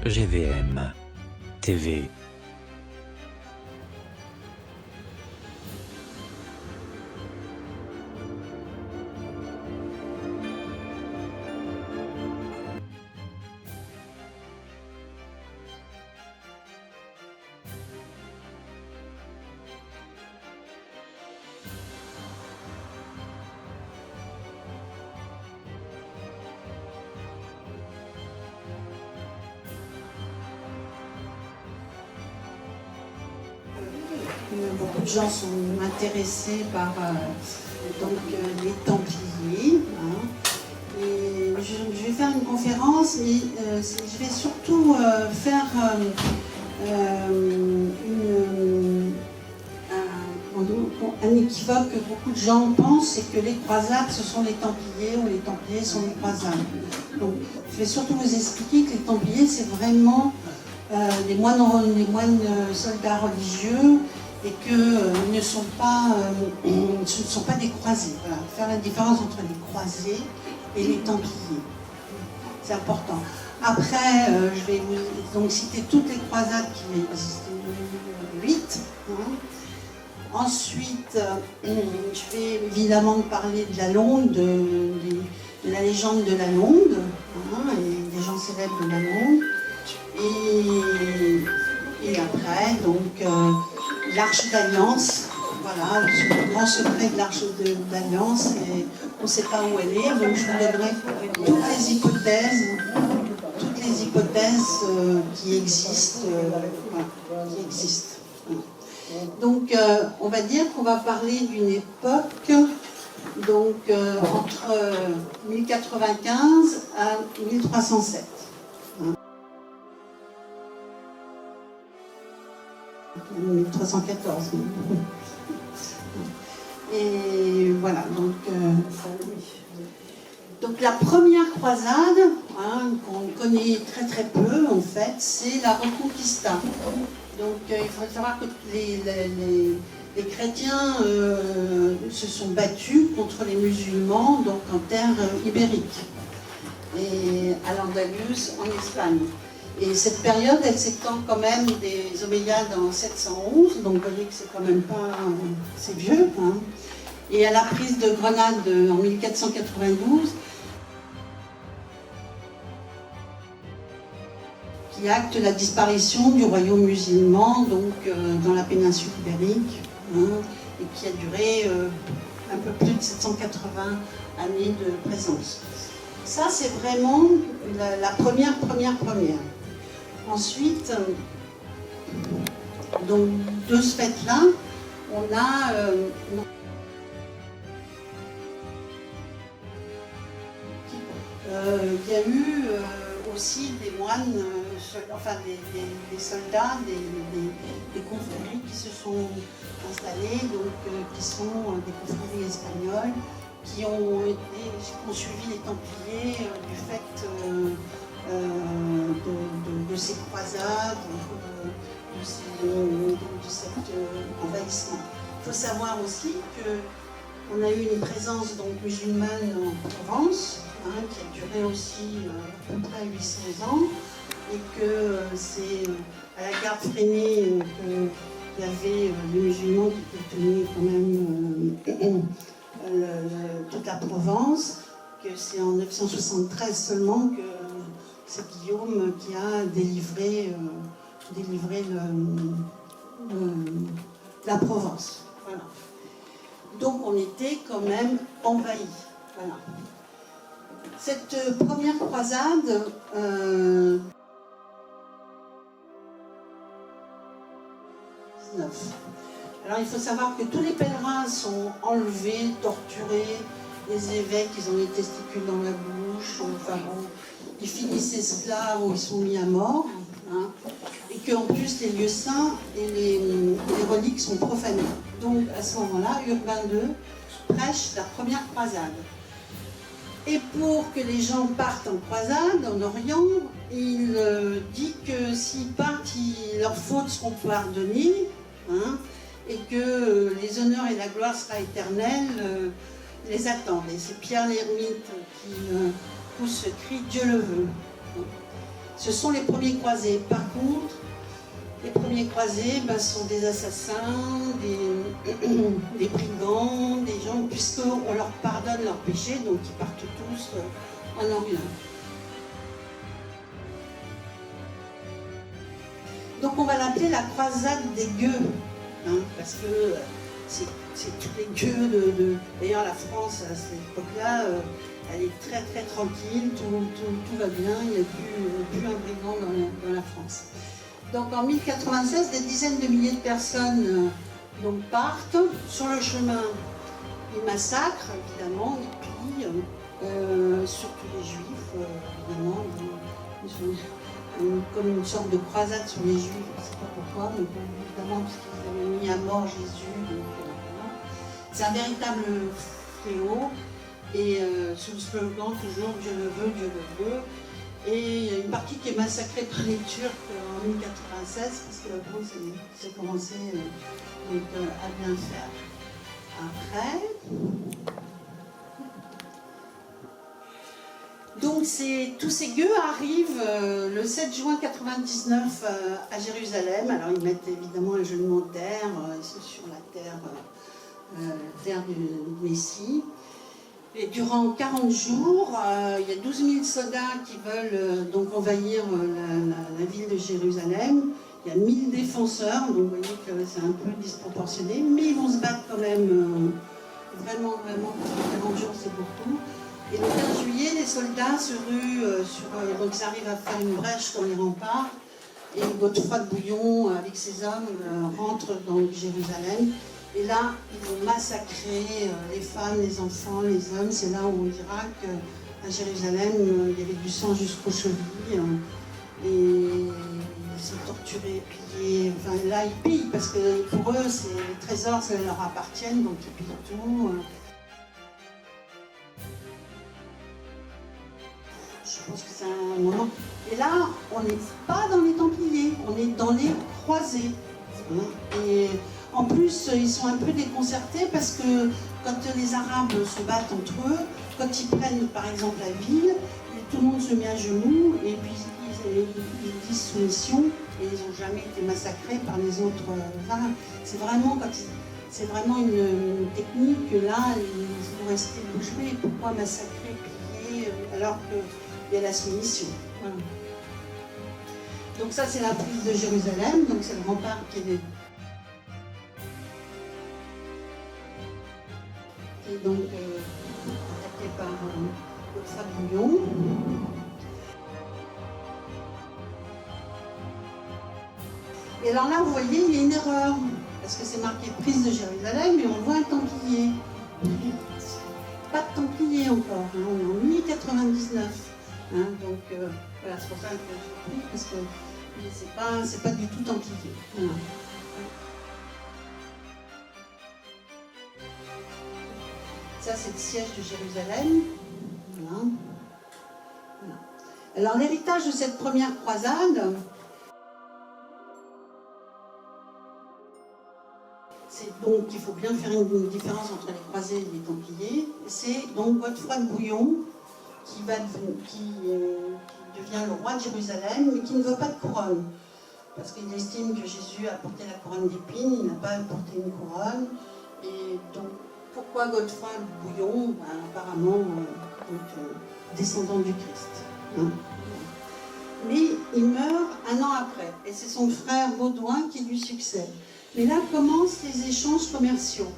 GVM TV. Beaucoup de gens sont intéressés par les Templiers. Et je vais faire une conférence, mais je vais surtout faire un équivoque que beaucoup de gens pensent, c'est que les croisades, ce sont les Templiers, ou les Templiers sont les croisades. Donc, je vais surtout vous expliquer que les Templiers, c'est vraiment les moines soldats religieux, et que ce ne sont pas des croisés. Voilà. Faire la différence entre les croisés et les Templiers. C'est important. Après, je vais vous donc citer toutes les croisades qui ont existé, 8. Ensuite, je vais évidemment parler de la Londe, de la légende de la Londe, et des gens célèbres de la Londe. Et après, donc, l'Arche d'Alliance, voilà, le grand secret de l'Arche d'Alliance, et on ne sait pas où elle est, donc je vous donnerai toutes les hypothèses qui existent. Donc, on va dire qu'on va parler d'une époque donc, entre 1095 à 1307. « 1314. Et voilà, donc la première croisade, qu'on connaît très très peu en fait, c'est la Reconquista. Donc il faut savoir que les chrétiens se sont battus contre les musulmans donc en terre ibérique et à l'Andalus en Espagne. Et cette période, elle s'étend quand même des Omeyyades en 711, donc vous voyez que c'est quand même pas... c'est vieux. Et à la prise de Grenade en 1492, qui acte la disparition du royaume musulman donc, dans la péninsule ibérique, et qui a duré un peu plus de 780 années de présence. Ça, c'est vraiment la première. Ensuite, donc, de ce fait-là, on a il y a eu aussi des moines, enfin des soldats, des confréries qui se sont installés, donc qui sont des confréries espagnoles, qui ont suivi les Templiers du fait de ces croisades, de cet envahissement. Il faut savoir aussi qu'on a eu une présence donc, musulmane en Provence, qui a duré aussi à peu près 800 ans, et que c'est à la garde freinée qu'il y avait les musulmans qui tenaient quand même toute la Provence, que c'est en 973 seulement que c'est Guillaume qui a délivré la Provence. Voilà. Donc on était quand même envahis. Voilà. Cette première croisade, alors il faut savoir que tous les pèlerins sont enlevés, torturés, les évêques, ils ont les testicules dans la bouche, enfin bon, ils finissent esclaves ou ils sont mis à mort, et qu'en plus les lieux saints et les reliques sont profanés. Donc à ce moment-là, Urbain II prêche la première croisade. Et pour que les gens partent en croisade, en Orient, il dit que s'ils partent, leurs fautes seront pardonnées, et que les honneurs et la gloire sera éternelle, les attendent. Et c'est Pierre l'Ermite qui pousse ce cri « Dieu le veut ». ce sont les premiers croisés. Par contre, les premiers croisés sont des assassins, des brigands, des gens, puisqu'on leur pardonne leurs péchés, donc ils partent tous en Orient. Donc on va l'appeler la croisade des gueux, hein, parce que c'est tous les gueux de... D'ailleurs la France à cette époque-là, elle est très très tranquille, tout va bien, il n'y a plus un brigand dans la France. Donc en 1096, des dizaines de milliers de personnes donc, partent sur le chemin. Ils massacrent, évidemment, ils pillent, surtout les Juifs, évidemment. Ils sont comme une sorte de croisade sur les Juifs, je ne sais pas pourquoi, mais bon, évidemment, parce qu'ils avaient mis à mort Jésus. Voilà. C'est un véritable fléau, et sous le slogan toujours Dieu le veut, Dieu le veut. Et il y a une partie qui est massacrée par les Turcs en 1096, parce que la France s'est commencé à bien faire. Après, donc tous ces gueux arrivent le 7 juin 99 à Jérusalem. Alors ils mettent évidemment un genou en terre, ils sont sur la terre du Messie. Et durant 40 jours, il y a 12 000 soldats qui veulent donc envahir la ville de Jérusalem. Il y a 1000 défenseurs, donc vous voyez que c'est un peu disproportionné, mais ils vont se battre quand même vraiment, parce que 40 jours c'est beaucoup. Et le 15 juillet, les soldats se ruent donc ils arrivent à faire une brèche dans les remparts, et Godefroy de Bouillon, avec ses hommes, rentre dans Jérusalem. Et là, ils vont massacrer les femmes, les enfants, les hommes. C'est là où on dira qu'à Jérusalem, il y avait du sang jusqu'aux chevilles. Et ils sont torturés, pillés. Enfin, là, ils pillent, parce que pour eux, les trésors, ça leur appartiennent, donc ils pillent tout. Je pense que c'est un moment. Et là, on n'est pas dans les Templiers, on est dans les croisés. Et en plus, ils sont un peu déconcertés parce que quand les Arabes se battent entre eux, quand ils prennent par exemple la ville, tout le monde se met à genoux et puis ils disent soumission, et ils n'ont jamais été massacrés par les autres Arabes. C'est vraiment une technique que là, ils vont rester bouche bée. Pourquoi massacrer, piller, alors qu'il y a la soumission. Voilà. Donc ça, c'est la prise de Jérusalem, donc c'est le rempart qui est donc attaqué par Godefroy de Bouillon. Et alors là, vous voyez, il y a une erreur, parce que c'est marqué prise de Jérusalem, mais on voit un Templier. Pas de Templier encore, hein, on est en 1099. Hein, donc voilà, c'est pour ça que je prie, parce que c'est pas du tout Templier. Voilà. Ça, c'est le siège de Jérusalem. Voilà. Voilà. Alors, l'héritage de cette première croisade, c'est donc qu'il faut bien faire une différence entre les croisés et les Templiers. C'est donc Godefroy de Bouillon qui devient le roi de Jérusalem, mais qui ne veut pas de couronne. Parce qu'il estime que Jésus a porté la couronne d'épines, il n'a pas porté une couronne. Et donc, pourquoi Godefroy de Bouillon? Apparemment, descendant du Christ. Hein. Mais il meurt un an après, et c'est son frère Baudouin qui lui succède. Mais là commencent les échanges commerciaux.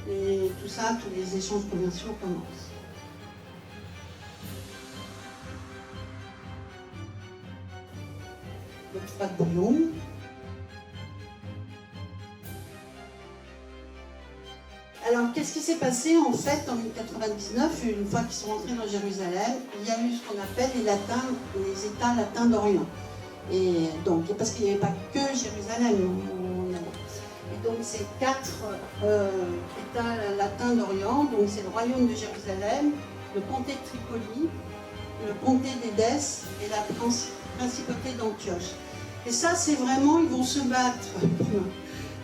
Et tout ça, tous les échanges commerciaux commencent. Godefroy de Bouillon. Alors, qu'est-ce qui s'est passé en fait en 1099, une fois qu'ils sont rentrés dans Jérusalem? Il y a eu ce qu'on appelle les États latins d'Orient. Et donc, parce qu'il n'y avait pas que Jérusalem. Et donc, c'est 4 États latins d'Orient. Donc, c'est le royaume de Jérusalem, le comté de Tripoli, le comté d'Édesse et la principauté d'Antioche. Et ça, c'est vraiment, ils vont se battre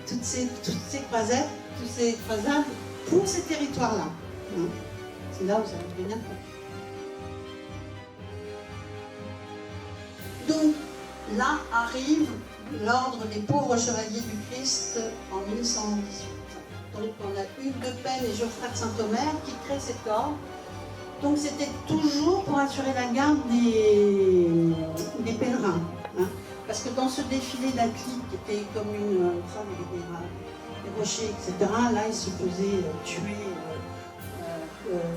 toutes ces croisades pour ces territoires-là. C'est là où ça va devenir. Donc là arrive l'ordre des pauvres chevaliers du Christ en 1118. Donc on a Hugues de Pène et Geoffroy de Saint-Omer qui créent cet ordre. Donc c'était toujours pour assurer la garde des pèlerins. Hein. Parce que dans ce défilé d'Atli, qui était comme une sorte des rochers, etc., là ils se faisaient tuer.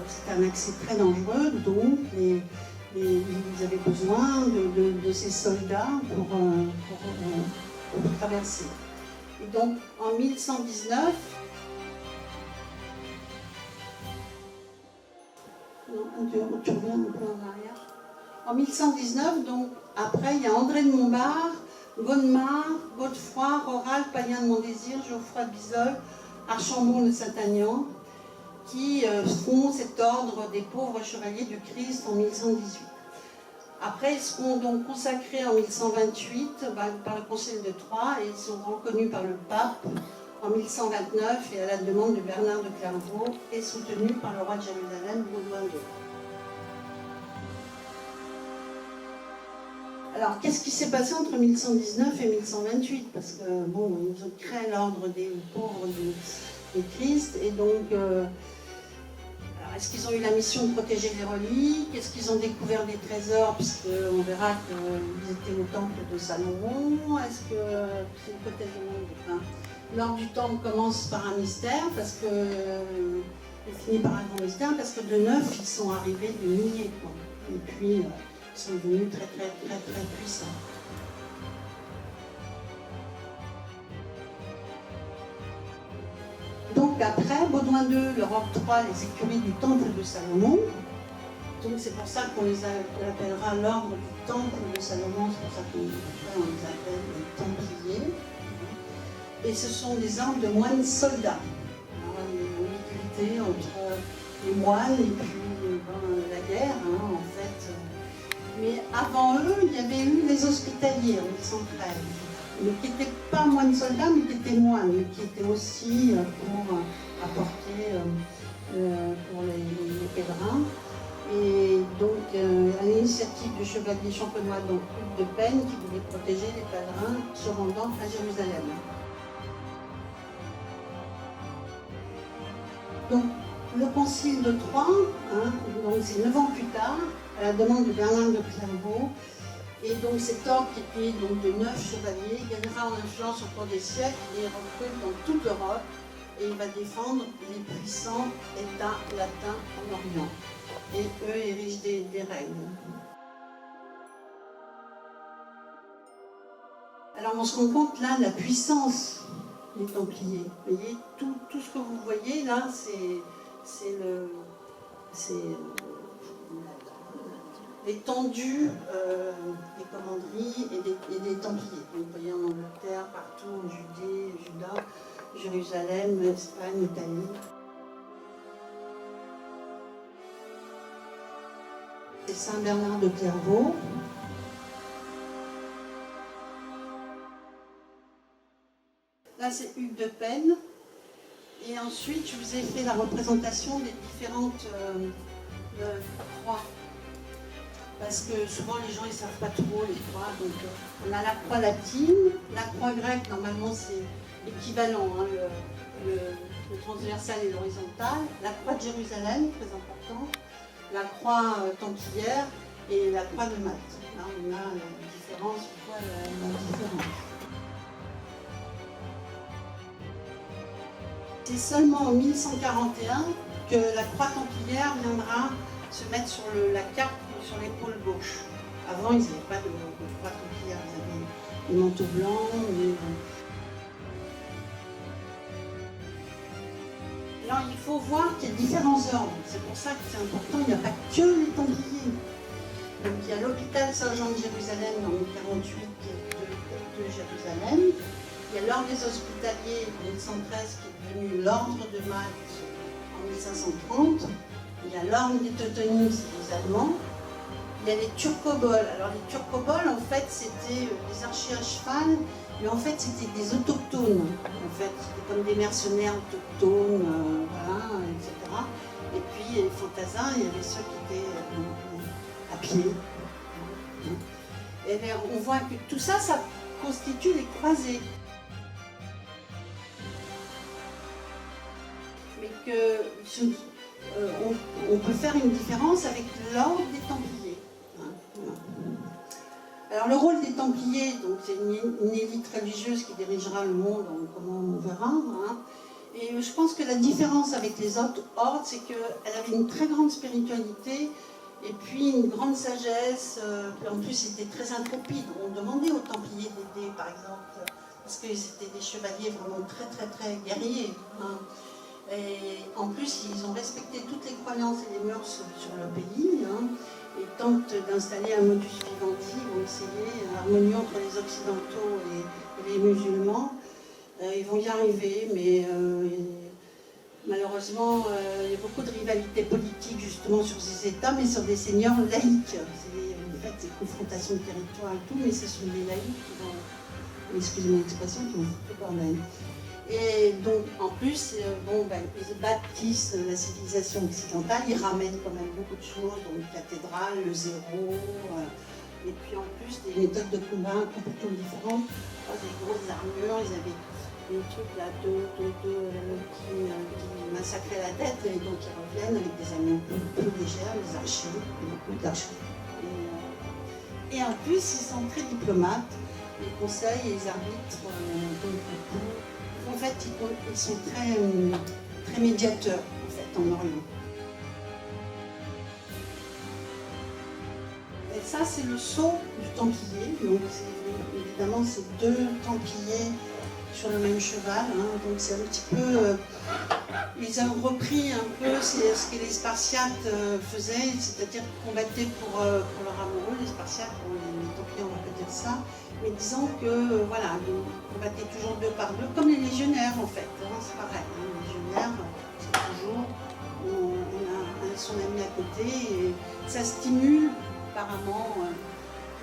C'était un accès très dangereux, donc ils avaient besoin de ces soldats pour traverser. Et donc en 1119, tu reviens un peu en arrière. En 1119, donc après il y a André de Montbard, Godemar, Godefroy, Roral, Payen de Montdésir, Geoffroy de Bizel, Archambault de Saint-Agnan, qui font cet ordre des pauvres chevaliers du Christ en 1118. Après, ils seront donc consacrés en 1128 par le Concile de Troyes et ils sont reconnus par le pape en 1129 et à la demande de Bernard de Clairvaux et soutenus par le roi de Jérusalem, Baudouin II. Alors, qu'est-ce qui s'est passé entre 1119 et 1128? Parce que, bon, ils ont créé l'ordre des pauvres du Christ et donc... est-ce qu'ils ont eu la mission de protéger les reliques? Est-ce qu'ils ont découvert des trésors? Puisqu'on verra qu'ils étaient au temple de Salomon. Est-ce que c'est une hypothèse de monde? Enfin, l'ordre du temple commence par un mystère, parce que il finit par un grand mystère, parce que de neuf, ils sont arrivés de milliers. Quoi. Et puis, ils sont devenus très, très, très, très puissants. Donc après, Baudouin II leur octroie les écuries du temple de Salomon. Donc c'est pour ça qu'on les appellera l'ordre du temple de Salomon, c'est pour ça qu'on les appelle les Templiers. Et ce sont des ordres de moines soldats. Alors, il y a une ambiguïté entre les moines et puis la guerre, hein, en fait. Mais avant eux, il y avait eu les hospitaliers en 1113. Mais qui n'étaient pas moines soldats, mais qui étaient moines, mais qui étaient aussi pour apporter pour les pèlerins. Et donc, à l'initiative du chevalier champenois, donc Hugues de Pène, qui voulait protéger les pèlerins se rendant à Jérusalem. Donc, le concile de Troyes, hein, donc c'est 9 ans plus tard, à la demande de Bernard de Clairvaux. Et donc cet ordre qui était donc de 9 chevaliers gagnera en influence au cours des siècles et recrute dans toute l'Europe et il va défendre les puissants États latins en Orient. Et eux érigent des règles. Alors on se rend compte là de la puissance des Templiers. Vous voyez, tout ce que vous voyez là, c'est l'étendue des commanderies et des Templiers. Donc, vous voyez en Angleterre, partout, en Judée, Juda, Jérusalem, Espagne, Italie. C'est Saint Bernard de Clairvaux. Là, c'est Hugues de Pène. Et ensuite, je vous ai fait la représentation des différentes croix. Parce que souvent les gens ne savent pas trop les croix. Donc on a la croix latine, la croix grecque, normalement c'est équivalent, hein, le transversal et l'horizontal, la croix de Jérusalem, très important, la croix templière et la croix de Malte. Là on a la différence, la différence. C'est seulement en 1141 que la croix templière viendra se mettre sur la cape sur l'épaule gauche. Avant, ils n'avaient pas de croix templière, ils avaient des manteaux blancs. Alors, il faut voir qu'il y a différents ordres. C'est pour ça que c'est important, il n'y a pas que les Templiers. Donc, il y a l'hôpital Saint-Jean de Jérusalem en 1048 qui est de Jérusalem. Il y a l'ordre des Hospitaliers en 1113 qui est devenu l'ordre de Malte en 1530. Il y a l'ordre des Teutoniques, c'est les Allemands. Il y a les Turcoboles. Alors les Turcoboles, en fait, c'était des archers à cheval, mais en fait, c'était des autochtones. En fait, c'était comme des mercenaires autochtones, voilà, etc. Et puis, les fantassins, il y avait ceux qui étaient à pied. Et bien, on voit que tout ça, ça constitue les croisées. Mais on peut faire une différence avec l'ordre des Templiers. Hein, voilà. Alors le rôle des Templiers, donc c'est une élite religieuse qui dirigera le monde, comment on verra. Hein. Et je pense que la différence avec les autres ordres, c'est qu'elle avait une très grande spiritualité et puis une grande sagesse. En plus, c'était très intrépide. On demandait aux Templiers d'aider, par exemple, parce que c'était des chevaliers vraiment très très très guerriers. Hein. Et en plus, ils ont respecté toutes les croyances et les mœurs sur le pays. Hein, et tentent d'installer un modus vivendi, ils vont essayer un harmonie entre les Occidentaux et les musulmans. Ils vont y arriver, mais malheureusement, il y a beaucoup de rivalités politiques justement sur ces États, mais sur des seigneurs laïcs. En fait, c'est confrontation de territoire et tout, mais ce sont des laïcs qui vont, excusez-moi l'expression, qui vont foutre le bordel. Et donc, en plus, ils bâtissent la civilisation occidentale, ils ramènent quand même beaucoup de choses, donc cathédrale, le zéro, et puis en plus des méthodes de combat complètement différentes, des grosses armures, ils avaient des trucs là qui massacraient la tête, et donc ils reviennent avec des armures plus légères, les archers, beaucoup d'archers. Et en plus, ils sont très diplomates, les conseils et les arbitres, en fait, ils sont très, très médiateurs en fait, en Orient. Et ça, c'est le sceau du Templier. Donc, évidemment, c'est deux Templiers sur le même cheval. Hein, donc, c'est un petit peu. Ils ont repris un peu ce que les Spartiates faisaient, c'est-à-dire combattaient pour leur amoureux. Les Spartiates, les Templiers, on va pas dire ça. Mais disons que, voilà, ils combattaient toujours deux par deux, comme les légionnaires en fait. Hein, c'est pareil, hein, les légionnaires, c'est toujours, on a son ami à côté, et ça stimule apparemment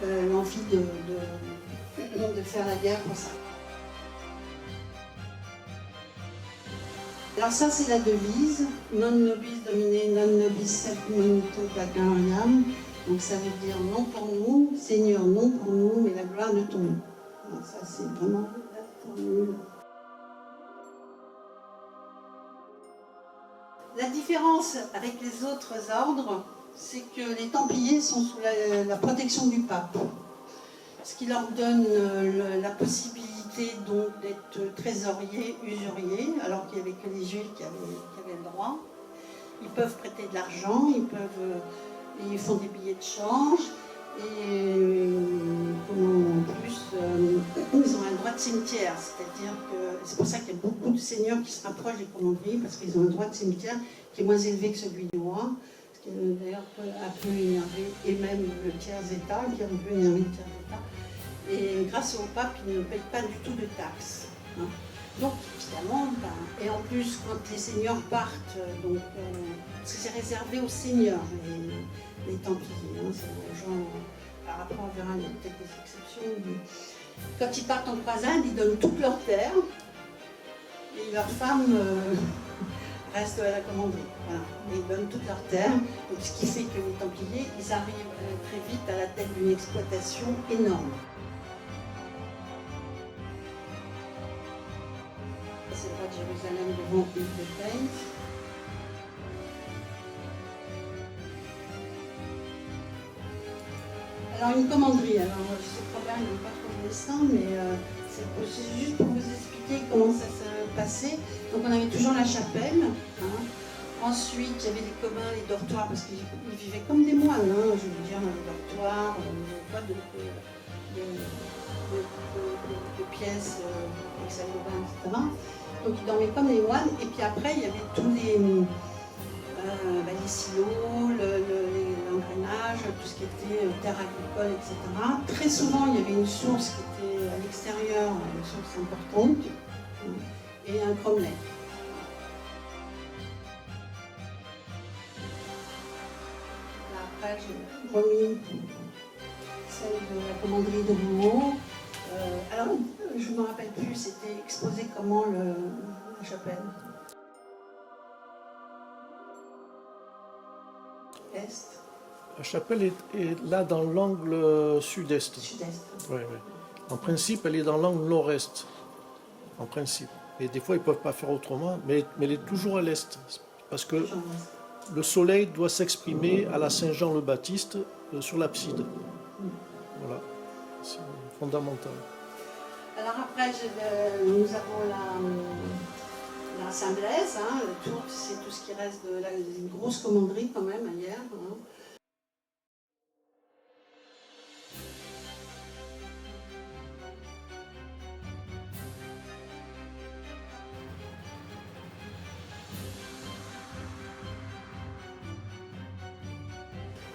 l'envie de faire la guerre pour ça. Alors ça, c'est la devise, non nobis domine, non nobis sed monito placariam. Donc ça veut dire non pour nous, Seigneur, non pour nous, mais la gloire de ton nom. Alors ça, c'est vraiment la formule. La différence avec les autres ordres, c'est que les Templiers sont sous la protection du pape, ce qui leur donne la possibilité donc d'être trésoriers, usuriers, alors qu'il n'y avait que les Juifs qui avaient le droit. Ils peuvent prêter de l'argent, ils font des billets de change, et en plus, ils ont un droit de cimetière, c'est-à-dire que c'est pour ça qu'il y a beaucoup de seigneurs qui se rapprochent des commanderies, parce qu'ils ont un droit de cimetière qui est moins élevé que celui du roi, ce qui d'ailleurs a peu énervé, et même le tiers-état, qui a un peu énervé le tiers-état. Et grâce au pape, ils ne payent pas du tout de taxes. Hein. Donc, évidemment, et en plus, quand les seigneurs partent, parce que c'est réservé aux seigneurs, les Templiers, hein, c'est aux gens, par rapport on verra, il y a peut-être des exceptions, mais quand ils partent en croisade, ils donnent toute leur terre, et leurs femmes restent à la commanderie. Voilà. Ils donnent toute leur terre, donc ce qui fait que les Templiers, ils arrivent très vite à la tête d'une exploitation énorme. C'est le roi de Jérusalem devant Hugues de Payse. Alors une commanderie, alors je sais pas bien, il n'y a pas trop de dessin, mais c'est juste pour vous expliquer comment ça se passait. Donc on avait toujours la chapelle. Hein. Ensuite, il y avait les communs, les dortoirs, parce qu'ils vivaient comme des moines, hein, je veux dire, dans les dortoirs, pas de pièces, hexagonales, etc. Donc ils dormaient comme les moines, et puis après il y avait tous les silos, l'engrenage, tout ce qui était terre agricole, etc. Très souvent il y avait une source qui était à l'extérieur, une source importante, et un cromlech. Là, après j'ai remis celle de la commanderie de Rouault. Alors, je ne me rappelle plus, c'était exposé comment la chapelle. Est. La chapelle est là dans l'angle sud-est. Sud-est. Ouais, ouais. En principe, elle est dans l'angle nord-est. En principe. Et des fois, ils ne peuvent pas faire autrement, mais elle est toujours à l'est. Parce que le soleil doit s'exprimer à la Saint-Jean-le-Baptiste sur l'abside. Voilà. C'est fondamental. Alors après, nous avons la Saint-Blaise, hein, le tour, c'est tout ce qui reste de une grosse commanderie quand même hier. Hein.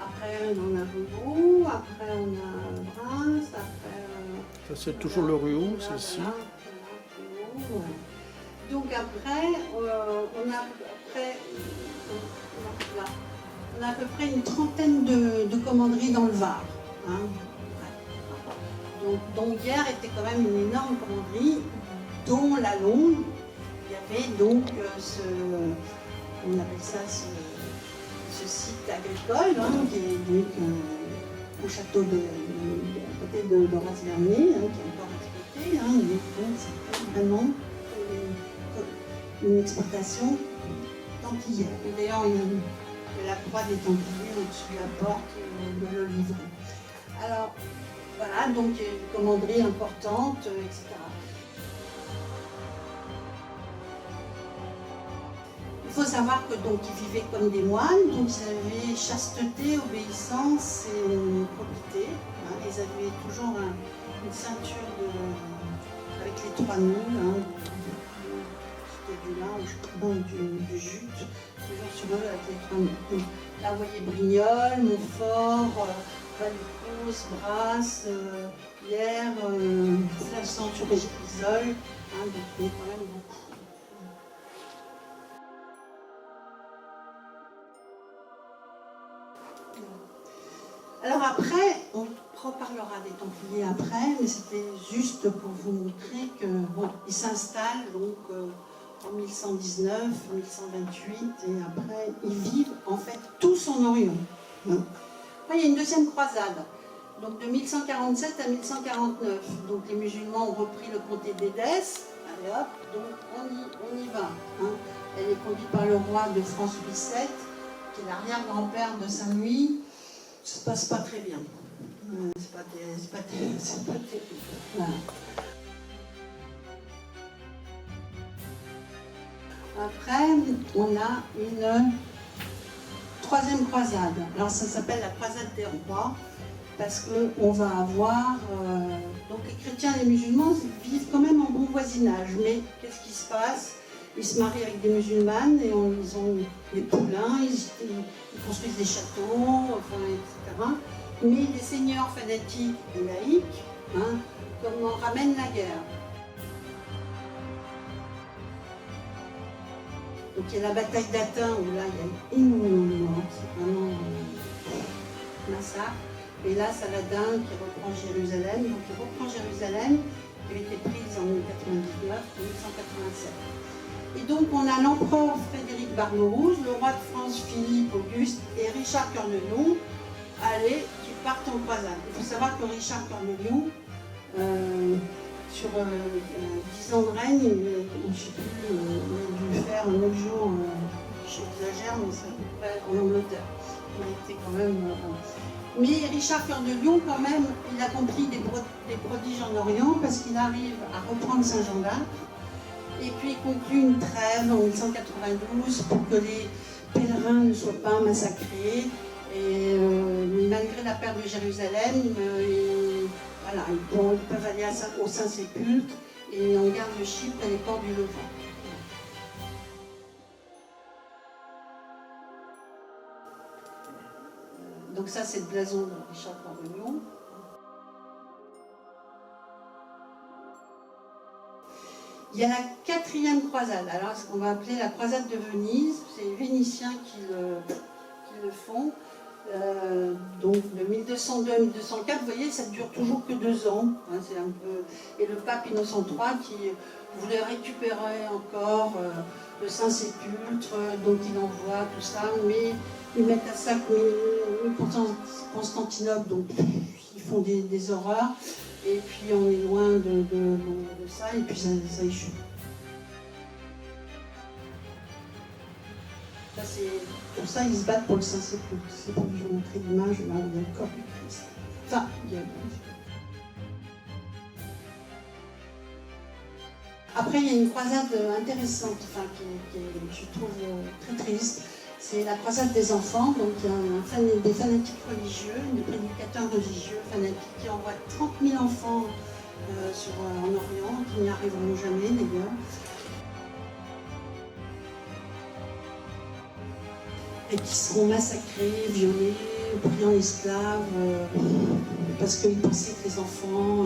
Après, on a Beauvau, après on a Reims, après... Ça, c'est toujours le Ruau, c'est ici. Donc après, on a à peu près une trentaine de commanderies dans le Var. Hein. Donc hier était quand même une énorme commanderie, dont la Longue. Il y avait donc on appelle ça ce site agricole, hein, qui est donc au château à côté de Rasvernier, hein, qui est encore exploité. Hein, donc c'est vraiment une exploitation templière. Et d'ailleurs, il y a la croix des Templiers au-dessus de la porte de l'Olivron. Alors, voilà, donc il y a une commanderie importante, etc. Il faut savoir que donc ils vivaient comme des moines, donc ils avaient chasteté, obéissance et probité. Hein, ils avaient toujours une ceinture avec les trois nœuds, hein, du lin ou du jute, toujours sur eux avec les trois nœuds. Donc, là vous voyez Brignoles, Montfort, Valcroze, Brasse, Hyères, Flassan sur les Isole, hein, donc il y a quand même beaucoup. Alors après, on reparlera des Templiers après, mais c'était juste pour vous montrer que bon, ils s'installent donc en 1119, 1128, et après ils vivent en fait tous en Orient. Après, il y a une deuxième croisade, donc de 1147 à 1149. Donc les musulmans ont repris le comté d'Édesse. Allez hop, donc on y va. Hein. Elle est conduite par le roi de France Louis VII, qui est l'arrière-grand-père de Saint-Louis. Ça se passe pas très bien. C'est pas terrible. Voilà. Après, on a une troisième croisade. Alors ça s'appelle la croisade des rois, parce qu'on va avoir... donc les chrétiens et les musulmans vivent quand même en bon voisinage, mais qu'est-ce qui se passe? Ils se marient avec des musulmanes et ils ont des poulains, ils construisent des châteaux, enfin, etc. Mais les seigneurs fanatiques et laïcs, hein, ramènent la guerre. Donc il y a la bataille d'Atin où là il y a énormément de morts, c'est vraiment un massacre. Et là Saladin qui reprend Jérusalem, donc il reprend Jérusalem qui avait été prise en 1099, 1187. Et donc on a l'empereur Frédéric Barberousse, le roi de France Philippe Auguste et Richard Cœur de Lion, qui partent en croisade. Il faut savoir que Richard Cœur de Lion, sur 10 ans de règne, je ne sais plus, il a dû faire 9 jours, j'exagère, mais c'est à peu près en Angleterre. Il a été quand même... Mais Richard Cœur de Lion, quand même, il a accompli des prodiges en Orient parce qu'il arrive à reprendre Saint-Jean-d'Arc. Et puis il conclut une trêve en 1192 pour que les pèlerins ne soient pas massacrés. Et malgré la perte de Jérusalem, voilà, ils peuvent aller au Saint-Sépulcre et on garde le Chypre et les ports du Levant. Donc ça c'est le blason de Richard Cœur de Lion. Il y a la quatrième croisade, alors ce qu'on va appeler la croisade de Venise, c'est les Vénitiens qui le font, donc de 1202 à 1204, vous voyez, ça ne dure toujours que 2 ans, hein, c'est un peu... Et le pape Innocent III qui voulait récupérer encore le Saint-Sépulcre, donc il envoie tout ça, mais ils mettent à sac Constantinople, donc ils font des horreurs, et puis on est loin de ça, et puis ça échoue. Ça, pour ça, ils se battent pour le Saint-Sépulcre. C'est pour que je vous montre l'image, là, il y a le corps du Christ. Enfin, il y a... Après, il y a une croisade intéressante, enfin, qui je trouve très triste. C'est la croisade des enfants. Donc, il y a des fanatiques religieux, des prédicateurs religieux fanatiques qui envoient 30 000 enfants en Orient, qui n'y arriveront jamais d'ailleurs. Et qui seront massacrés, violés, pris en esclaves, parce qu'ils pensaient que les enfants,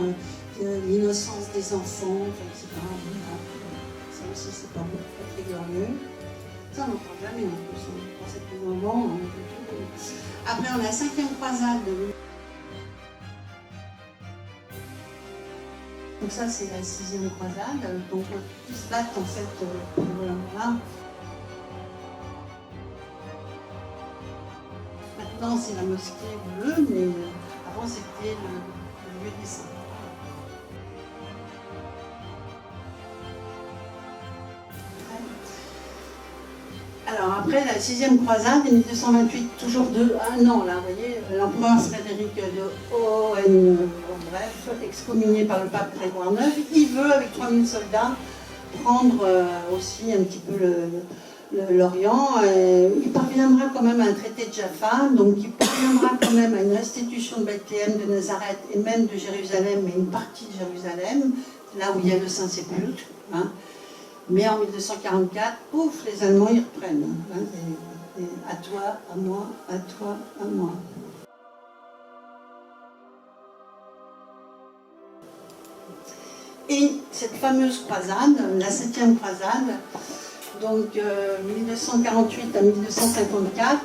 l'innocence des enfants, etc. Ça aussi, c'est pas très glorieux. Ça, on n'en parle jamais en plus, on pensait que les enfants. Après, on a la 5e croisade. Donc ça, c'est la 6e croisade. Donc, ils se battent en fait pour voilà. Maintenant, c'est la mosquée bleue, mais avant, c'était le lieu des saints. Alors après, la 6e croisade, en 1228, toujours un an, là, vous voyez, l'empereur Frédéric de Hohenlohe, bref, excommunié par le pape Grégoire IX, il veut, avec 3000 soldats, prendre aussi un petit peu l'Orient. Il parviendra quand même à un traité de Jaffa, donc il parviendra quand même à une restitution de Bethléem, de Nazareth et même de Jérusalem, mais une partie de Jérusalem, là où il y a le Saint-Sépulcre. Hein. Mais en 1244, pouf, les Allemands y reprennent. Hein, à toi, à moi, à toi, à moi. Et cette fameuse croisade, la 7e croisade, donc 1248 à 1254,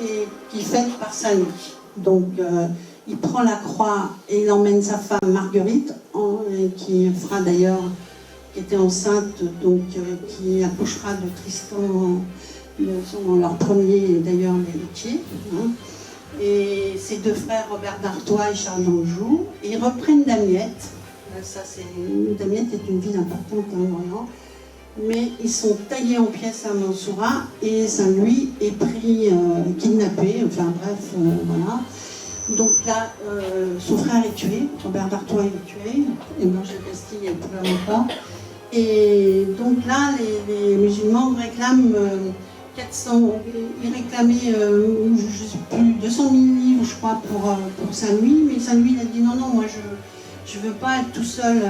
et qui est faite par Saint-Louis. Donc il prend la croix et il emmène sa femme Marguerite, qui fera d'ailleurs, qui était enceinte, donc qui accouchera de Tristan, leur premier d'ailleurs héritier. Hein. Et ses deux frères Robert d'Artois et Charles d'Anjou, et ils reprennent Damiette. Ça, Damiette est une ville importante en Orient. Mais ils sont taillés en pièces à Mansoura et Saint-Louis est pris, kidnappé, enfin bref, voilà. Donc là, son frère est tué, Robert d'Artois est tué, et Blanche de Castille est plus encore. Et donc là, les musulmans réclament 400, ils réclamaient, je ne sais plus, 200 000 livres, je crois, pour Saint-Louis, mais Saint-Louis a dit non, non, moi je ne veux pas être tout seul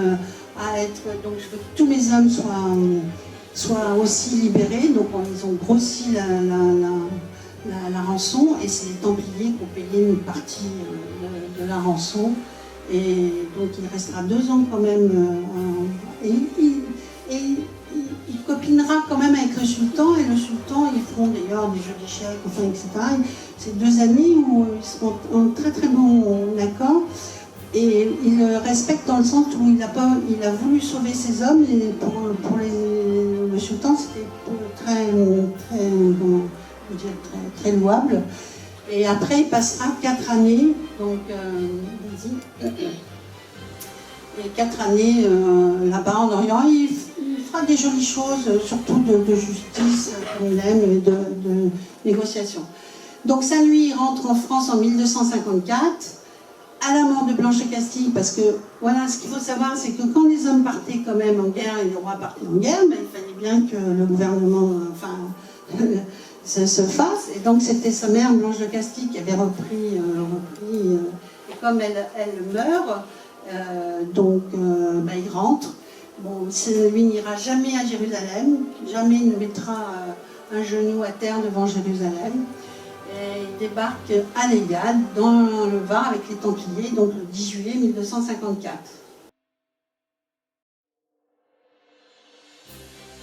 à être, donc je veux que tous mes hommes soient aussi libérés, donc ils ont grossi la rançon, et c'est les Templiers qui ont payé une partie de la rançon, et donc il restera 2 ans quand même, et il copinera quand même avec le sultan, et le sultan, ils feront d'ailleurs des jeux d'échecs, enfin, etc. C'est 2 années où ils seront en très très bon accord. Et il le respecte dans le sens où il a voulu sauver ses hommes, et pour le sultan c'était très louable. Et après il passera 4 années, donc et 4 années là-bas en Orient, il fera des jolies choses, surtout de justice comme il aime, et de négociation. Donc Saint-Louis rentre en France en 1254. À la mort de Blanche de Castille, parce que voilà, ce qu'il faut savoir, c'est que quand les hommes partaient quand même en guerre et les rois partaient en guerre, ben, il fallait bien que le gouvernement se fasse. Et donc c'était sa mère, Blanche de Castille, qui avait repris et comme elle meurt, il rentre. Bon, lui n'ira jamais à Jérusalem, jamais il ne mettra un genou à terre devant Jérusalem. Et il débarque à l'Égade, dans le Var, avec les Templiers, donc le 10 juillet 1254.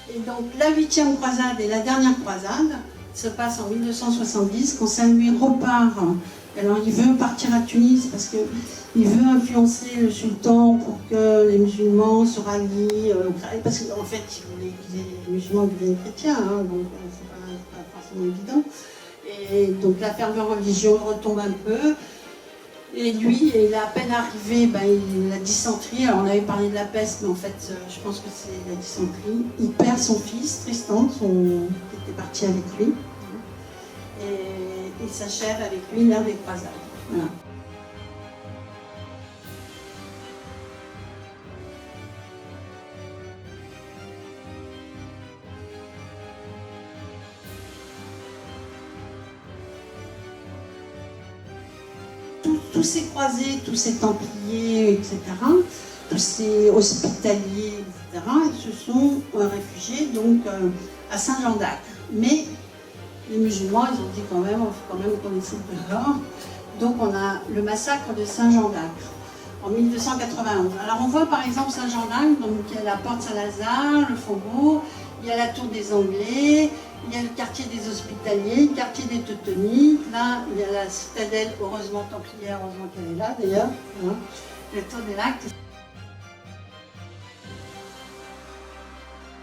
Et donc la 8e croisade et la dernière croisade se passent en 1270, quand Saint-Louis repart Alors il veut partir à Tunis parce qu'il veut influencer le sultan pour que les musulmans se rallient, parce qu'en fait il voulait que les musulmans deviennent chrétiens, hein, donc c'est pas forcément évident. Et donc la ferveur religieuse retombe un peu. Et lui, il est à peine arrivé, il a dysenterie. Alors on avait parlé de la peste, mais en fait, je pense que c'est la dysenterie. Il perd son fils, Tristan, qui était parti avec lui. Et il s'achève avec lui l'ère des croisades. Voilà. Tous ces croisés, tous ces templiers, etc., tous ces hospitaliers, etc., ils se sont réfugiés donc à Saint-Jean d'Acre. Mais les musulmans, ils ont dit quand même, il faut quand même qu'on les foute dehors. Donc on a le massacre de Saint-Jean d'Acre en 1291. Alors on voit par exemple Saint-Jean d'Acre, donc il y a la porte Saint-Lazare, le faubourg, il y a la tour des Anglais, il y a le quartier des Hospitaliers, le quartier des Teutoniques, là il y a la citadelle, heureusement templière, heureusement qu'elle est là d'ailleurs, hein, la tour des Lacs.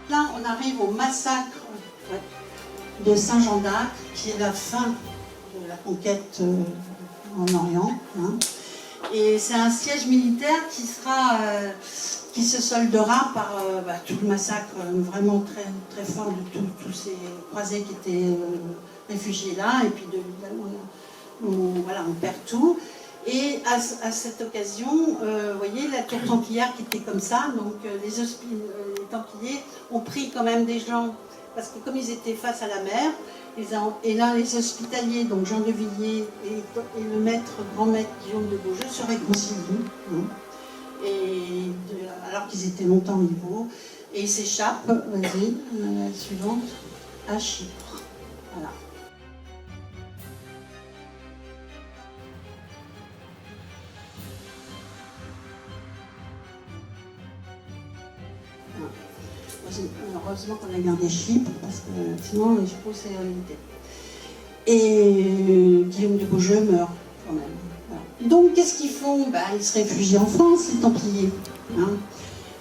Là on arrive au massacre de Saint-Jean d'Acre, qui est la fin de la conquête en Orient. Hein. Et c'est un siège militaire qui se soldera par tout le massacre vraiment très, très fort de tous ces croisés qui étaient réfugiés là. Et puis on perd tout. Et à cette occasion, vous voyez, la tour templière qui était comme ça, donc les Templiers ont pris quand même des gens, parce que comme ils étaient face à la mer, et là les Hospitaliers, donc Jean de Villiers et le grand maître Guillaume de Beaujeu se réconcilient, hein, alors qu'ils étaient longtemps rivaux, et ils s'échappent, vas-y, la suivante, à Chypre. Voilà. Heureusement qu'on a gardé Chypre, parce que sinon je pense que c'est réalité. Et Guillaume de Beaujeu meurt quand même. Voilà. Donc qu'est-ce qu'ils font? Ils se réfugient en France, les Templiers. Hein,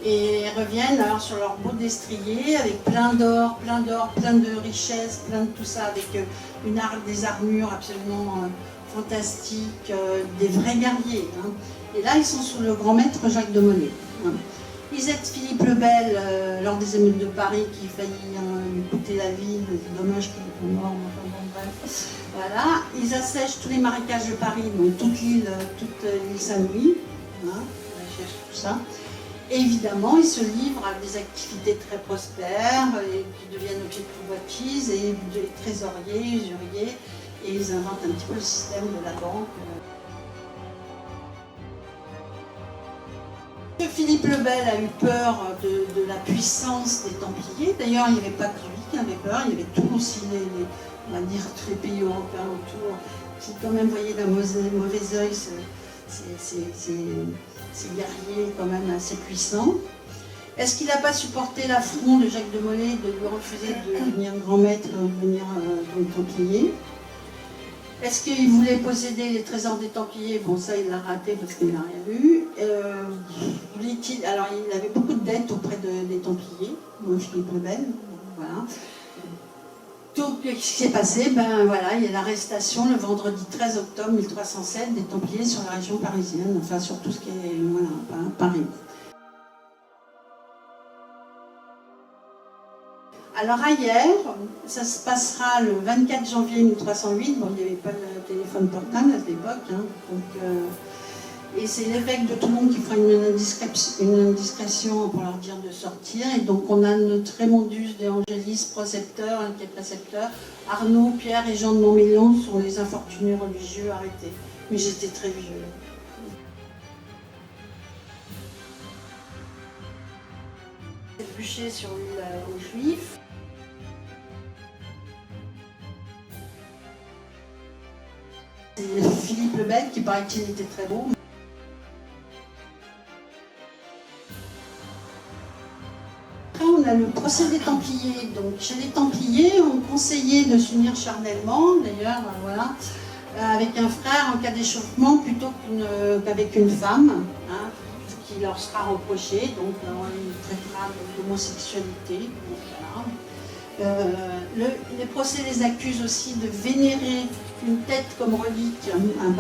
et reviennent alors sur leur beau destrier avec plein d'or, plein de richesses, plein de tout ça, avec des armures absolument fantastiques, des vrais guerriers. Hein. Et là, ils sont sous le grand maître Jacques de Molay. Hein. Ils aident Philippe le Bel lors des émeutes de Paris qui faillit lui coûter la vie, c'est dommage qu'il soit mort, enfin bon, bref. Voilà, ils assèchent tous les marécages de Paris, donc toute l'île Saint-Louis, hein, ils cherchent tout ça. Et évidemment, ils se livrent à des activités très prospères et qui deviennent objets de convoitise, et des trésoriers, usuriers, et ils inventent un petit peu le système de la banque. Philippe le Bel a eu peur de la puissance des Templiers. D'ailleurs, il n'y avait pas que lui qui avait peur, il y avait tous aussi on va dire, tous les pays européens autour qui quand même voyaient d'un mauvais œil ces guerriers quand même assez puissants. Est-ce qu'il n'a pas supporté l'affront de Jacques de Molay de lui refuser de devenir grand maître, de devenir Templier? Est-ce qu'il voulait posséder les trésors des Templiers? Bon, ça, il l'a raté parce qu'il n'a rien eu. Alors, il avait beaucoup de dettes auprès des Templiers, Philippe le Bel. Voilà. Donc, ce qui s'est passé, voilà, il y a l'arrestation le vendredi 13 octobre 1307 des Templiers sur la région parisienne, enfin sur tout ce qui est Paris. Alors à Hyères, ça se passera le 24 janvier 1308. Bon, il n'y avait pas de téléphone portable à cette époque, hein, et c'est l'évêque de Toulon qui fera une indiscrétion pour leur dire de sortir. Et donc on a notre Raymondus de Angélis, précepteur, qui est précepteur. Arnaud, Pierre et Jean de Montmélian sont les infortunés religieux arrêtés. Mais j'étais très vieux. C'est bûché sur l'île aux Juifs. C'est Philippe le Bel qui paraît qu'il était très beau. Après, on a le procès des Templiers. Donc, chez les Templiers, on conseillait de s'unir charnellement. D'ailleurs, voilà. avec un frère en cas d'échauffement plutôt qu'avec une femme, hein, ce qui leur sera reproché, donc on les traitera d'homosexualité. Voilà. Les procès les accusent aussi de vénérer une tête comme relique, un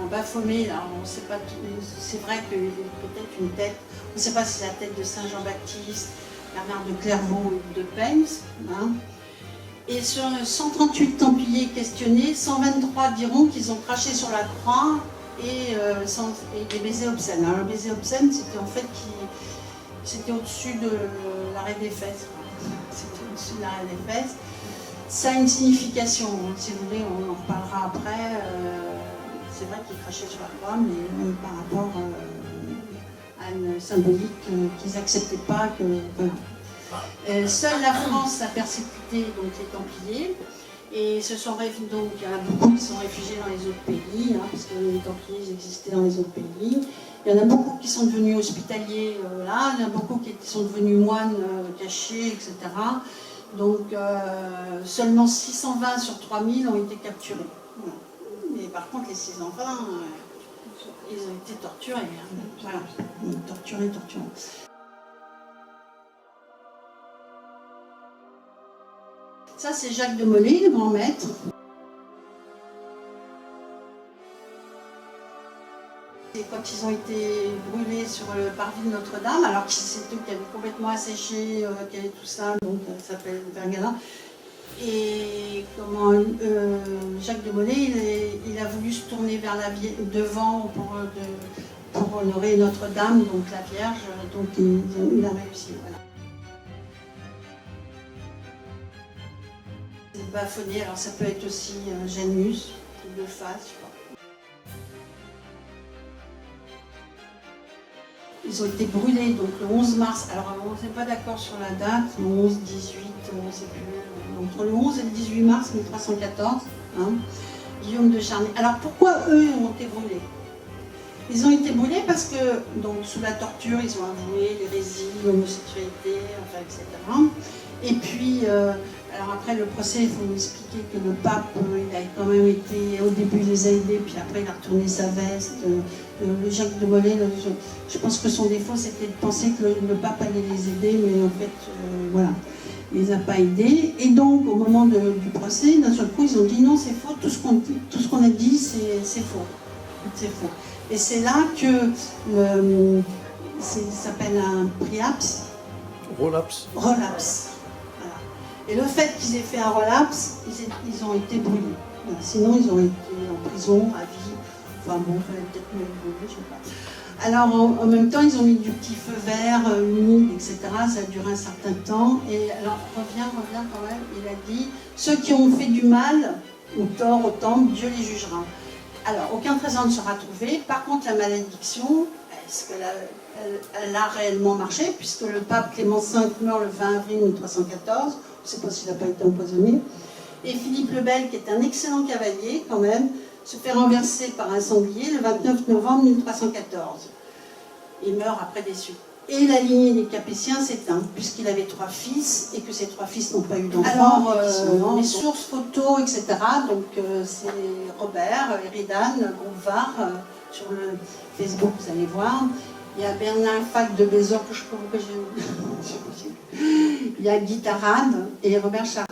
Baphomet. Alors on sait pas, c'est vrai que peut-être une tête, on ne sait pas si c'est la tête de Saint Jean-Baptiste, Bernard de Clairvaux ou de Paims. Hein. Et sur 138 Templiers questionnés, 123 diront qu'ils ont craché sur la croix et des baisers obscènes. Alors le baiser obscène, c'était en fait c'était au-dessus de l'arrêt des fesses. C'était au-dessus de l'arrêt des fesses. Ça a une signification, si vous voulez, on en reparlera après. C'est vrai qu'ils crachaient sur la croix, mais par rapport à une symbolique qu'ils n'acceptaient pas. Voilà. Seule la France a persécuté donc, les Templiers. Et donc, il y en a beaucoup qui sont réfugiés dans les autres pays, hein, parce que les Templiers existaient dans les autres pays. Il y en a beaucoup qui sont devenus hospitaliers, là. Il y en a beaucoup qui sont devenus moines cachés, etc. Donc, seulement 620 sur 3000 ont été capturés. Voilà. Mais par contre, les 620, ils ont été torturés. Hein. Voilà, torturés. Ça, c'est Jacques de Molay, le grand maître. Et quand ils ont été brûlés sur le parvis de Notre-Dame, alors que c'était eux qui avaient complètement asséché, qui avait tout ça, donc ça s'appelle Vergala. Et Jacques de Molay, il a voulu se tourner vers devant pour honorer Notre-Dame, donc la Vierge, donc il a réussi. Voilà. Baphomet, alors ça peut être aussi Janus, de face, je crois. Ils ont été brûlés donc le 11 mars, alors on n'est pas d'accord sur la date, le 11, 18, on ne sait plus, entre le 11 et le 18 mars 1314, hein, Guillaume de Charny. Alors pourquoi eux ont été brûlés? Ils ont été brûlés parce que, donc, sous la torture, ils ont avoué l'hérésie, l'homosexualité, enfin, etc. Et puis, alors après le procès, il faut expliquer que le pape, il a quand même été, au début il les a aidés, puis après il a retourné sa veste. Le Jacques de Molay, je pense que son défaut c'était de penser que le pape allait les aider, mais en fait, voilà, il les a pas aidés. Et donc, au moment du procès, d'un seul coup, ils ont dit non, c'est faux, tout ce qu'on a dit, c'est faux. C'est faux. Et c'est là que ça s'appelle un prélapse. Relapse. Relapse. Voilà. Et le fait qu'ils aient fait un relapse, ils ont été brûlés. Voilà. Sinon, ils auraient été en prison à vie. Enfin bon, il fallait peut-être mieux brûler, je sais pas. Alors, en même temps, ils ont mis du petit feu vert, humide, etc. Ça a duré un certain temps. Et alors, revient quand même, il a dit « Ceux qui ont fait du mal, ou tort au temple, Dieu les jugera. » Alors, aucun trésor ne sera trouvé. Par contre, la malédiction, est-ce qu'elle a réellement marché, puisque le pape Clément V meurt le 20 avril 1314, on ne sait pas s'il n'a pas été empoisonné, et Philippe le Bel, qui est un excellent cavalier quand même, se fait renverser par un sanglier le 29 novembre 1314. Il meurt après des suites. Et la lignée des Capétiens s'éteint, puisqu'il avait 3 fils, et que ces 3 fils n'ont pas eu d'enfants. Alors, les sources, photos, etc., donc c'est Robert, Eridan, Bouvard, sur le Facebook, vous allez voir. Il y a Bernard Fac de Bézor, que je ne sais pas pourquoi j'ai... Il y a Guy Tarade et Robert Charles.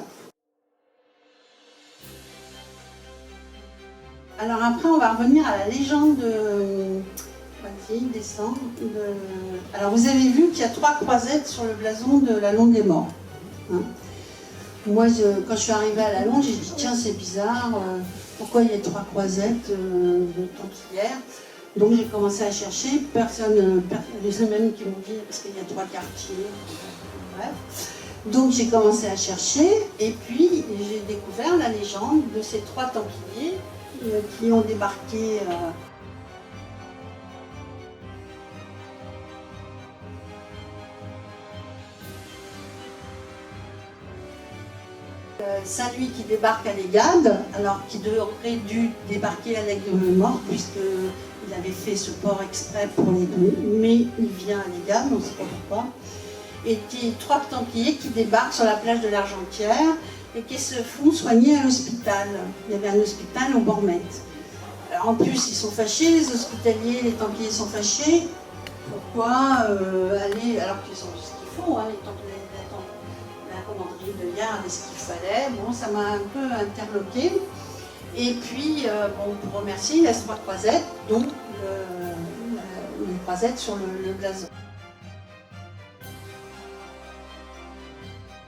Alors après, on va revenir à la légende de... Vas-y, descend. Alors vous avez vu qu'il y a 3 croisettes sur le blason de la Londe des Morts. Hein. Moi, quand je suis arrivée à la Londe, j'ai dit tiens, c'est bizarre, pourquoi il y a 3 croisettes de Templières? Donc j'ai commencé à chercher, personne, les mêmes qui m'ont dit parce qu'il y a 3 quartiers. Bref. Donc j'ai commencé à chercher et puis j'ai découvert la légende de ces 3 Templiers qui ont débarqué. Saint-Louis qui débarque à Légade, alors qu'il aurait dû débarquer à l'Aigle-Mort, puisqu'il avait fait ce port exprès pour les deux, mais il vient à Légade, on ne sait pas pourquoi. Et 3 Templiers qui débarquent sur la plage de l'Argentière, et qui se font soigner à l'hôpital. Il y avait un hôpital au Bormet. Alors, en plus, ils sont fâchés, les hospitaliers, les Templiers sont fâchés. Pourquoi aller, alors qu'ils ont ce qu'il faut, hein, les Templiers, la commanderie de garde et ce qu'il fallait. Bon, ça m'a un peu interloqué. Et puis, bon, pour remercier, il y a 3 croisettes, dont les croisettes sur le blason.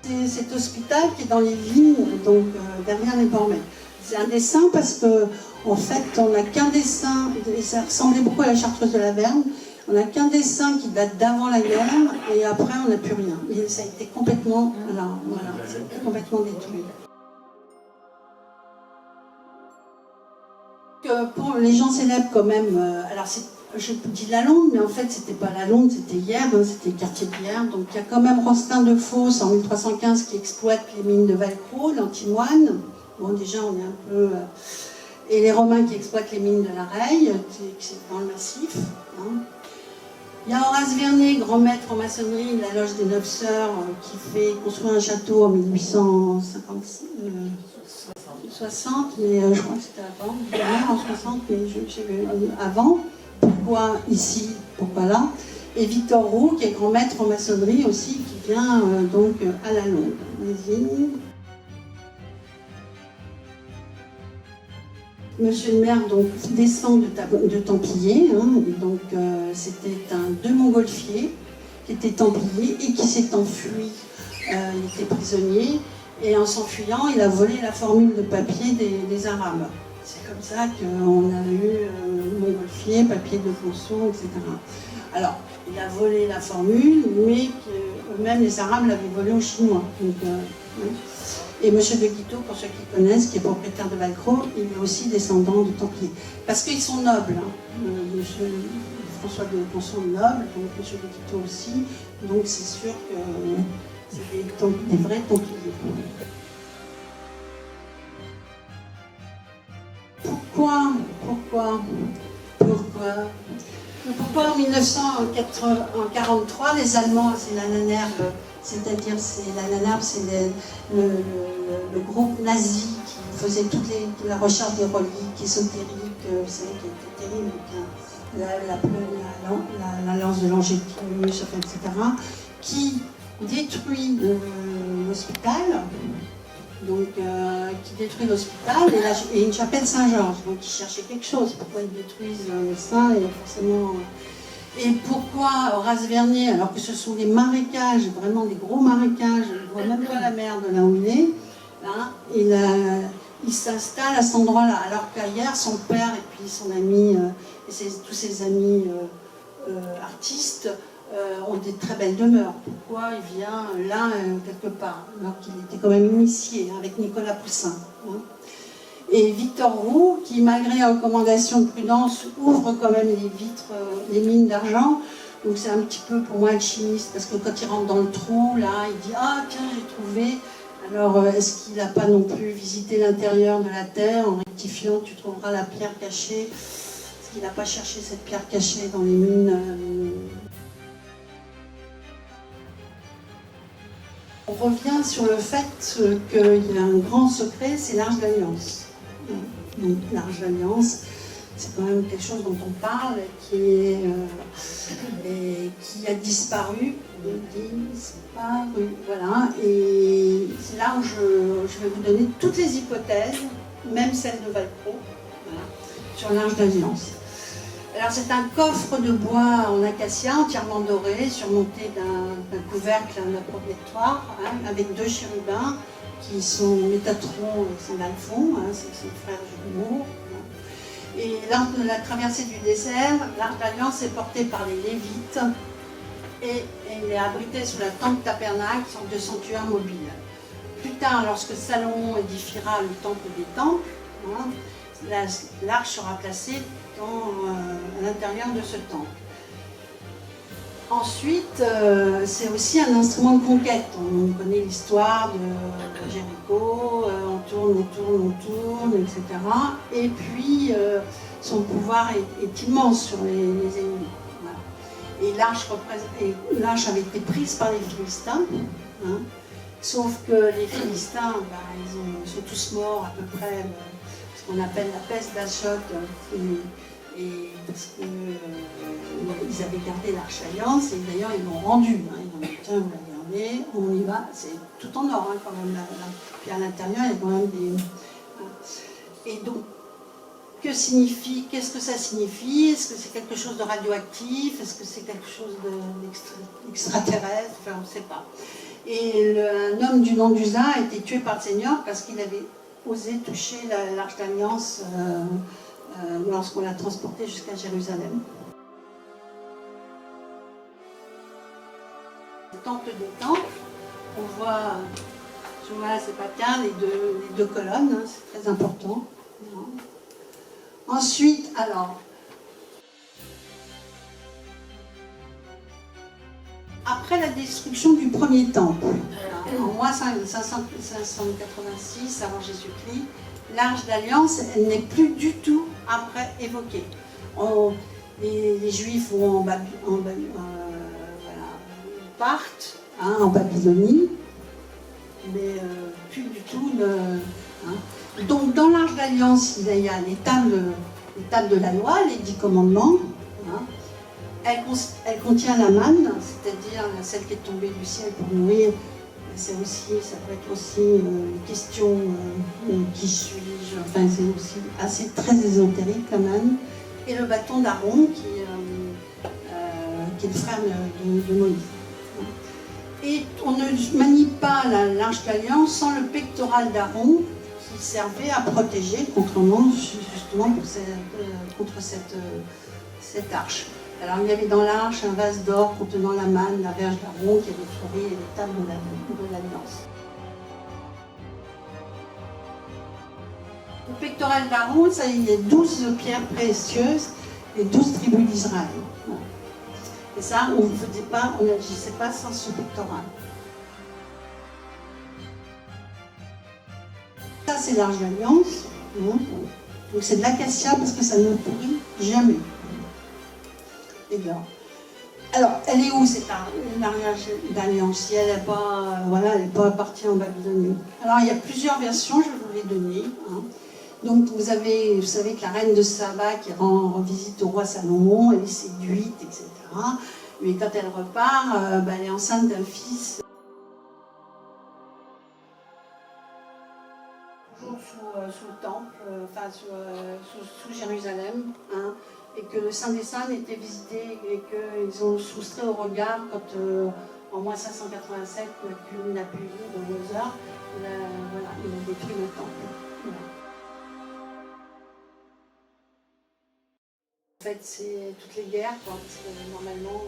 C'est cet hôpital qui est dans les vignes, donc derrière les Bormet. C'est un dessin parce que, en fait, on n'a qu'un dessin, et ça ressemblait beaucoup à la Chartreuse de la Verne. On n'a qu'un dessin qui date d'avant la guerre, et après on n'a plus rien. Et ça a été complètement, voilà, complètement détruit. Pour les gens célèbres quand même, alors je dis la Londe, mais en fait c'était pas la Londe, c'était Hyères, hein, c'était le quartier de Hyères. Donc il y a quand même Rostin de Fosse en 1315 qui exploite les mines de Valcro, l'Antimoine. Bon, déjà on est un peu... et les Romains qui exploitent les mines de la Reille, qui c'est dans le massif. Hein. Il y a Horace Vernet, grand maître en maçonnerie, la loge des 9 sœurs, qui fait construire un château en 1860, mais je crois que c'était avant, en 60, mais j'ai vu avant. Pourquoi ici, pourquoi là? Et Victor Roux, qui est grand maître en maçonnerie aussi, qui vient donc à la Londe. Vas-y. Monsieur le maire donc, descend de Templier, hein, donc c'était un de Montgolfier qui était Templier et qui s'est enfui. Il était prisonnier et en s'enfuyant, il a volé la formule de papier des Arabes. C'est comme ça qu'on a eu Montgolfier, papier de Fonson, etc. Alors, il a volé la formule, mais eux-mêmes les Arabes l'avaient volé aux Chinois. Donc, et M. de Guiteau, pour ceux qui connaissent, qui est propriétaire de Valcro, il est aussi descendant de Templiers. Parce qu'ils sont nobles. Hein. M. François de Fonson est noble, donc M. de Guiteau aussi. Donc c'est sûr que c'est des vrais Templiers. Pourquoi en 1943, les Allemands, c'est la Nanerbe, c'est-à-dire la Nanerbe, c'est le groupe nazi qui faisait toute la recherche des reliques ésotériques, vous savez, qui était terrible, la lance de Longétus, etc., qui détruit l'hôpital. Donc, qui détruit l'hôpital et une chapelle Saint-Georges. Donc, ils cherchaient quelque chose. Pourquoi ils détruisent ça et forcément... Et pourquoi Horace Vernet, alors que ce sont des marécages, vraiment des gros marécages, on ne voit même pas la mer de là où il est, hein, il s'installe à cet endroit-là. Alors qu'ailleurs, son père et puis son ami, et tous ses amis artistes, ont des très belles demeures. Pourquoi il vient là, quelque part, alors qu'il était quand même initié, hein, avec Nicolas Poussin. Hein. Et Victor Roux, qui malgré la recommandation de prudence, ouvre quand même les vitres, les mines d'argent. Donc c'est un petit peu pour moi alchimiste, parce que quand il rentre dans le trou, là, il dit « Ah tiens, j'ai trouvé ». Alors est-ce qu'il n'a pas non plus visité l'intérieur de la terre en rectifiant « Tu trouveras la pierre cachée ». Est-ce qu'il n'a pas cherché cette pierre cachée dans les mines On revient sur le fait qu'il y a un grand secret, c'est l'Arche d'Alliance. Donc l'Arche d'Alliance, c'est quand même quelque chose dont on parle, qui a disparu, voilà. Et c'est là où je vais vous donner toutes les hypothèses, même celle de Valcro, voilà, sur l'Arche d'Alliance. Alors c'est un coffre de bois en acacia entièrement doré, surmonté d'un couvercle d'un protectoire, hein, avec 2 chérubins qui sont Métatron et Saint-Alphon, hein, c'est son frère jumeau. Hein. Et lors de la traversée du désert, l'Arche d'Alliance est portée par les Lévites et elle est abritée sous la tente tabernacle, sorte de sanctuaire mobile. Plus tard, lorsque Salomon édifiera le temple des temples, hein, l'arche sera placée à l'intérieur de ce temple. Ensuite, c'est aussi un instrument de conquête. On connaît l'histoire de Jéricho, on tourne, etc. Et puis, son pouvoir est immense sur les ennemis. Voilà. Et l'arche avait été prise par les Philistins. Hein. Sauf que les Philistins, ils sont tous morts à peu près, ce qu'on appelle la peste d'Achot, et parce qu'ils avaient gardé l'Arche Alliance, et d'ailleurs ils l'ont rendue. Ils ont dit tiens, vous la gardez, on y va, c'est tout en or quand même. Puis à l'intérieur, il y a quand même des. Et donc, qu'est-ce que ça signifie? Est-ce que c'est quelque chose de radioactif? Est-ce que c'est quelque chose d'extraterrestre? Enfin, on ne sait pas. Et un homme du nom d'Uza a été tué par le Seigneur parce qu'il avait osé toucher l'Arche d'Alliance lorsqu'on l'a transporté jusqu'à Jérusalem. Le temple des temples, on voit, c'est pas qu'un, les deux colonnes, c'est très important. Ensuite, alors, après la destruction du premier temple, en moins 586 avant Jésus-Christ, l'Arche d'Alliance, elle n'est plus du tout après évoquée. Les Juifs vont partent en Babylonie, mais plus du tout. Donc dans l'Arche d'Alliance, il y a les tables de la loi, les 10 commandements. Elle contient la manne, c'est-à-dire celle qui est tombée du ciel pour nourrir. Ça peut être aussi une question qui suis-je, enfin c'est aussi assez très ésotérique la manne. Et le bâton d'Aaron qui est le frère de Moïse. Et on ne manie pas l'Arche d'Alliance sans le pectoral d'Aaron qui servait à protéger justement contre cette arche. Alors il y avait dans l'arche un vase d'or contenant la manne, la verge d'Aaron qui avait fourré les tables de l'Alliance. Le pectoral d'Aaron, ça il y a 12 pierres précieuses et 12 tribus d'Israël. Et ça, on n'agissait pas sans ce pectoral. Ça, c'est l'Arche d'Alliance. Donc c'est de l'acacia parce que ça ne pourrit jamais. Et bien. Alors, elle est où cette Arche d'Alliance? Si elle n'est pas partie en Babylonie. Alors, il y a plusieurs versions, je vais vous les donner. Donc, vous savez que la reine de Saba qui rend visite au roi Salomon, elle est séduite, etc. Mais quand elle repart, elle est enceinte d'un fils. Toujours sous le temple, sous Jérusalem, et que le Saint des Saints était visité et qu'ils ont soustrait au regard quand, en moins 587, il n'a pu vivre dans 2 heures, il a détruit le temple. Voilà. En fait, c'est toutes les guerres, parce que normalement,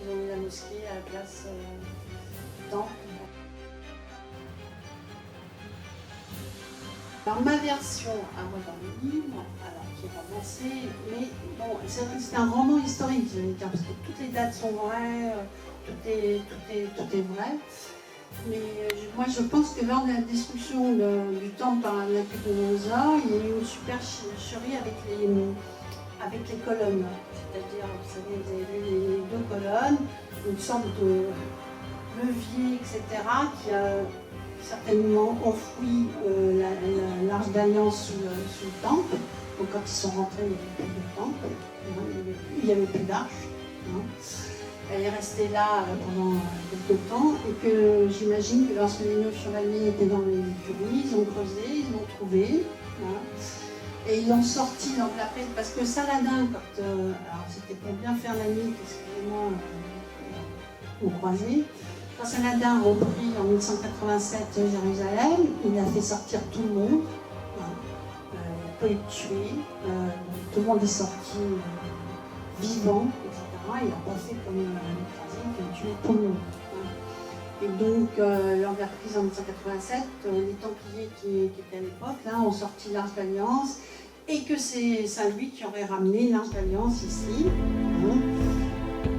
ils ont mis la mosquée à la place du temple. Alors, ma version à moi dans le livre, qui est romancée, mais bon, c'est un roman historique, je vais dire, parce que toutes les dates sont vraies, tout est vrai. Mais moi, je pense que lors de la destruction du temple par Nabuchodonosor, il y a eu une supercherie avec les colonnes. C'est-à-dire, vous savez, vous avez vu les 2 colonnes, une sorte de levier, etc., qui a certainement enfoui l'Arche d'Alliance sous le temple. Donc quand ils sont rentrés, il n'y avait plus de temple, il n'y avait plus d'arche. Elle est restée là pendant quelques temps et que j'imagine que lorsque les 9 chevaliers étaient dans les écuries, ils ont creusé, ils l'ont trouvé. Et ils l'ont sorti dans la presse parce que Saladin, alors c'était pour bien faire la nuit, excusez-moi, au croisé. Quand Saladin a repris en 1187 Jérusalem, il a fait sortir tout le monde, il a pas été tué, tout le monde est sorti vivant, etc. Il n'a pas fait comme l'écrasé qui a tué tout le monde. Et donc, lors de la prise en 1987, les Templiers qui étaient à l'époque ont sorti l'Arche d'Alliance et que c'est Saint-Louis qui aurait ramené l'Arche d'Alliance ici.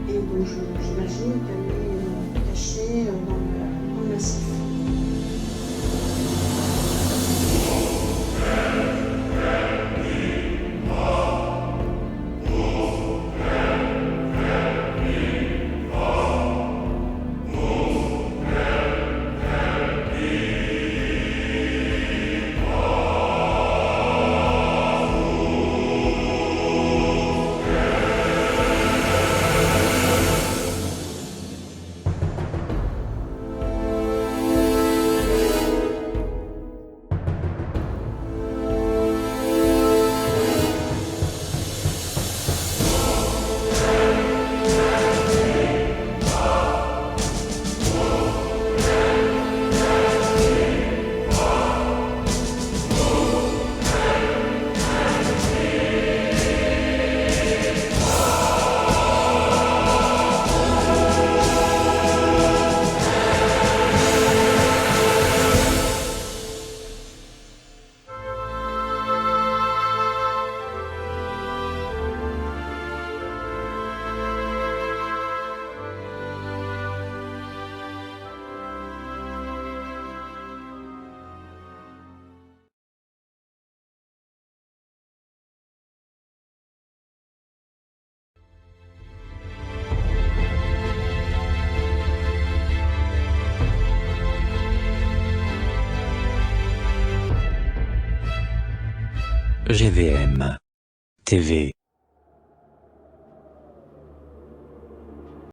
Et donc, j'imagine qu'elle est cachée dans le massif. GVM TV.